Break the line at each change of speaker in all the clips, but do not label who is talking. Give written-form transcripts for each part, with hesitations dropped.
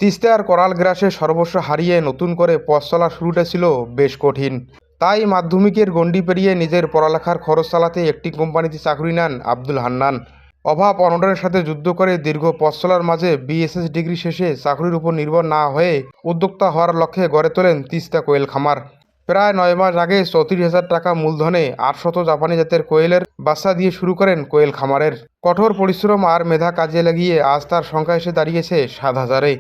তিস্তার করাল গ্রাসে সর্বস্ব হারিয়ে নতুন করে পথ চলা শুরুটা ছিল বেশ কঠিন। তাই মাধ্যমিকের গণ্ডি পেরিয়ে নিজের পড়ালেখার খরচ চালাতে একটি কোম্পানিতে চাকরি নেন আব্দুল হান্নান। অভাব অনটনের সাথে যুদ্ধ করে দীর্ঘ পথ চলার মাঝে বিএসএস ডিগ্রি শেষে চাকরির উপর নির্ভর না হয়ে উদ্যোক্তা হওয়ার লক্ষ্যে গড়ে তোলেন তিস্তা কোয়েল খামার। প্রায় ৯ মাস আগে ৩৪,০০০ টাকা মূলধনে ৮০০ জাপানি জাতের কোয়েলের বাচ্চা দিয়ে শুরু করেন কোয়েল খামারের। কঠোর পরিশ্রম আর মেধা কাজে লাগিয়ে আজ তার সংখ্যা এসে দাঁড়িয়েছে ৭,০০০-এ।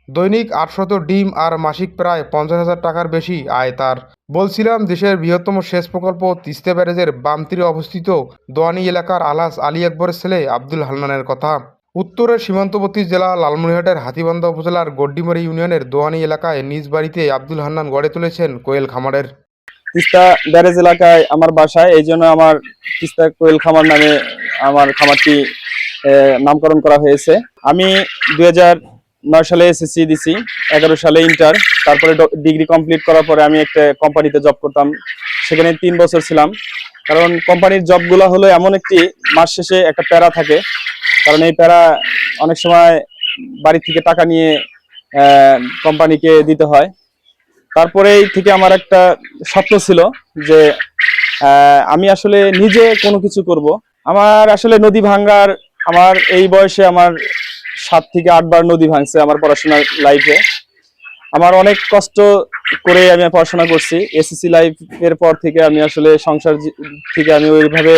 দৈনিক ৮০০ ডিম আর মাসিক প্রায় ৫০,০০০ টাকার বেশি আয় তার। বলছিলাম দেশের বৃহত্তম সেচ প্রকল্প তিস্তা ব্যারেজের বাম তীরে অবস্থিত দোয়ানি এলাকার আলহাজ আলী আকবরের ছেলে আব্দুল হান্নানের কথা। উত্তরের সীমান্তবর্তী জেলা লালমনিরহাটের হাতীবান্ধা উপজেলার গড্ডিমারি ইউনিয়নের দোয়ানি এলাকায় নিজ বাড়িতে আব্দুল হান্নান গড়ে তুলেছেন কোয়েল খামারের।
তিস্তা ব্যারেজ এলাকায় আমার বাসায়, এই জন্য আমার তিস্তা কোয়েল খামার নামে আমার খামারটি নামকরণ করা হয়েছে। আমি 2009 সালে এসএসসি দিছি, 11 সালে ইন্টার, তারপরে ডিগ্রি কমপ্লিট করার পরে আমি একটা কোম্পানিতে জব করতাম। সেখানে 3 বছর ছিলাম। কারণ কোম্পানির জবগুলো হলো এমন একটি, মাস শেষে একটা প্যারা থাকে। কারণ এই প্যারা অনেক সময় বাড়ি থেকে টাকা নিয়ে কোম্পানিকে দিতে হয়। তারপরেই থেকে আমার একটা স্বপ্ন ছিল যে আমি আসলে নিজে কোনো কিছু করব। আমার আসলে নদী ভাঙ্গার, আমার এই বয়সে আমার 7 থেকে 8 বার নদী ভাঙছে আমার পড়াশোনার লাইফে। আমার অনেক কষ্ট করে আমি পড়াশোনা করছি। এসএসসি লাইফের পর থেকে আমি আসলে সংসার থেকে আমি ওইভাবে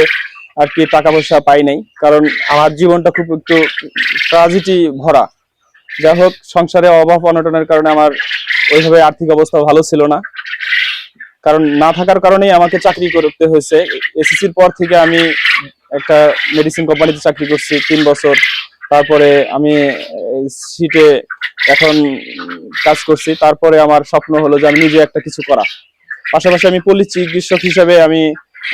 আর কি টাকা পয়সা পাই নাই, কারণ আমার জীবনটা খুব একটু ট্র্যাজেডি ভরা। যাই হোক, সংসারে অভাব অনটনের কারণে আমার ওইভাবে আর্থিক অবস্থা ভালো ছিল না। কারণ না থাকার কারণেই আমাকে চাকরি করতে হয়েছে। এসএসসির পর থেকে আমি একটা মেডিসিন কোম্পানিতে চাকরি করছি 3 বছর। তারপরে আমি সিটে এখন কাজ করছি। তারপরে আমার স্বপ্ন হলো যে আমি নিজে একটা কিছু করা। পাশাপাশি আমি পল্লী চিকিৎসক হিসেবে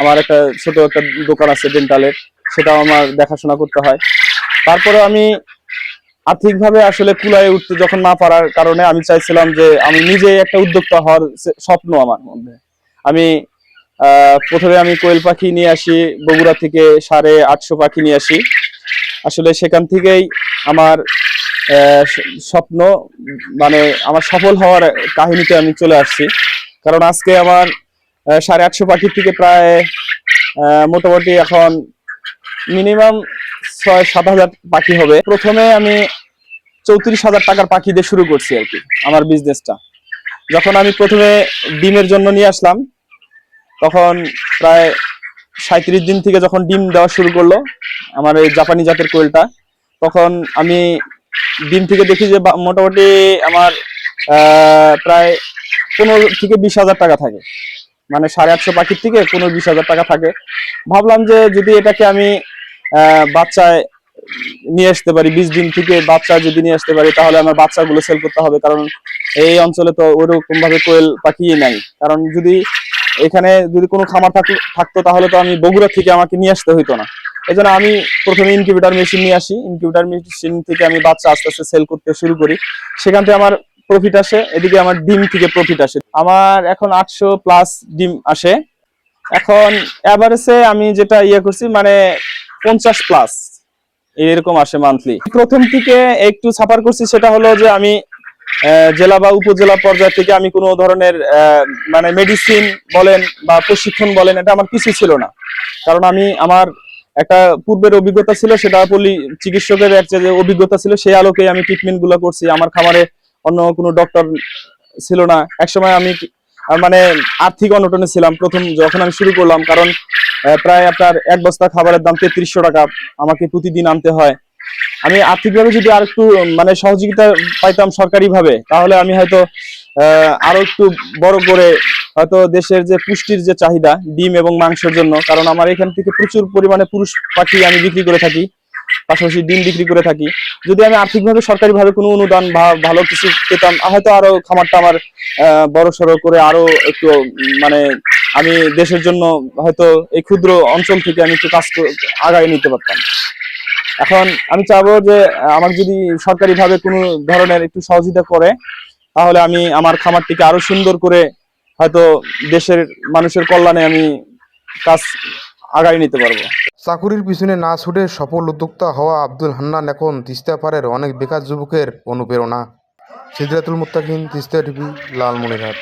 আমার একটা ছোট একটা দোকান আছে ডেন্টালের, সেটাও আমার দেখাশোনা করতে হয়। তারপরে আমি আর্থিকভাবে আসলে কুলায় উঠতে যখন না পারার কারণে আমি চাইছিলাম যে আমি নিজে একটা উদ্যোক্তা হওয়ার স্বপ্ন আমার মধ্যে। আমি প্রথমে আমি কোয়েল পাখি নিয়ে আসি বগুড়া থেকে, 850 পাখি নিয়ে আসি। আসলে সেখান থেকেই আমার স্বপ্ন, মানে আমার সফল হওয়ার কাহিনীতে আমি চলে আসছি। কারণ আজকে আমার 850 পাখির থেকে প্রায় মোটামুটি এখন মিনিমাম 6-7 হাজার পাখি হবে। প্রথমে আমি 34,000 টাকার পাখি দিয়ে শুরু করছি আর কি আমার বিজনেসটা। যখন আমি প্রথমে ডিমের জন্য নিয়ে আসলাম, তখন প্রায় 37 দিন থেকে যখন ডিম দেওয়া শুরু করলো আমার এই জাপানি জাতের কোয়েলটা, তখন আমি ডিম থেকে দেখি যে মোটামুটি আমার প্রায় 15 থেকে 20,000 টাকা থাকে। মানে 850 পাখির থেকে 15-20,000 টাকা থাকে। ভাবলাম যে যদি এটাকে আমি বাচ্চায় নিয়ে আসতে পারি, 20 দিন থেকে বাচ্চা যদি নিয়ে আসতে পারি, তাহলে আমার বাচ্চাগুলো সেল করতে হবে। কারণ এই অঞ্চলে তো ওরকম ভাবে কোয়েল পাখি নাই। কারণ এখানে যদি কোনো খামার থাকতো তাহলে তো আমি বগুড়া থেকে আমাকে নিয়ে আসতে হইতো না। এই জন্য আমি প্রথমে ইনকিউবেটর মেশিন নিয়ে আসি। ইনকিউবেটর মেশিন থেকে আমি বাচ্চা আস্তে আস্তে সেল করতে শুরু করি। সেখান থেকে আমার প্রফিট আসে, এদিকে আমার ডিম থেকে প্রফিট আসে। আমার এখন 800+ ডিম আসে। এখন এভারেজে আমি যেটা করছি, মানে 50+ এরকম আসে মান্থলি। প্রথম থেকে একটু সাফার করছি, সেটা হলো যে আমি জেলা বা উপজেলা পর্যায় থেকে আমি কোনো ধরনের মানে মেডিসিন বলেন বা প্রশিক্ষণ বলেন, এটা আমার কিছু ছিল না। কারণ আমার একটা পূর্বের অভিজ্ঞতা ছিল, সেটা পল্লী চিকিৎসকের একটা যে অভিজ্ঞতা ছিল, সেই আলোকে আমি ট্রিটমেন্ট গুলো করছি। আমার খামারে অন্য কোনো ডক্টর ছিল না। একসময় আমি মানে আর্থিক অনটনে ছিলাম প্রথম যখন আমি শুরু করলাম। কারণ প্রায় আপনার এক বস্তা খাবারের দাম 3300 টাকা আমাকে প্রতিদিন আনতে হয়। আমি আর্থিকভাবে যদি আর একটু মানে সহযোগিতা পাইতাম সরকারি ভাবে, তাহলে আমি হয়তো আরো একটু বড় করে হয়তো দেশের যে পুষ্টির যে চাহিদা ডিম এবং মাংসের জন্য, কারণ আমার এখান থেকে প্রচুর পরিমাণে পুরুষ পাখি আমি বিক্রি করে থাকি, পাশাপাশি ডিম বিক্রি করে থাকি। যদি আমি আর্থিকভাবে সরকারিভাবে কোনো অনুদান বা ভালো কিছু পেতাম, হয়তো আরো খামারটা আমার বড় সড়ো করে আরো একটু মানে আমি দেশের জন্য হয়তো এই ক্ষুদ্র অঞ্চল থেকে আমি একটু কাজ আগায় নিতে পারতাম। এখন আমি চাবো যে আমাকে যদি সরকারিভাবে কোনো ধরনের একটু সহযোগিতা করে, তাহলে আমি আমার খামারটিকে আরো সুন্দর করে হয়তো দেশের মানুষের কল্যাণে আমি কাজ আগায় নিতে পারবো।
চাকুরির পিছনে না ছুটে সফল উদ্যোক্তা হওয়া আব্দুল হান্নান এখন তিস্তা পাড়ের অনেক বেকার যুবকের অনুপ্রেরণা। সিদরাতুল মুত্তাকিন, তিস্তা টিভি, লালমনিরহাট।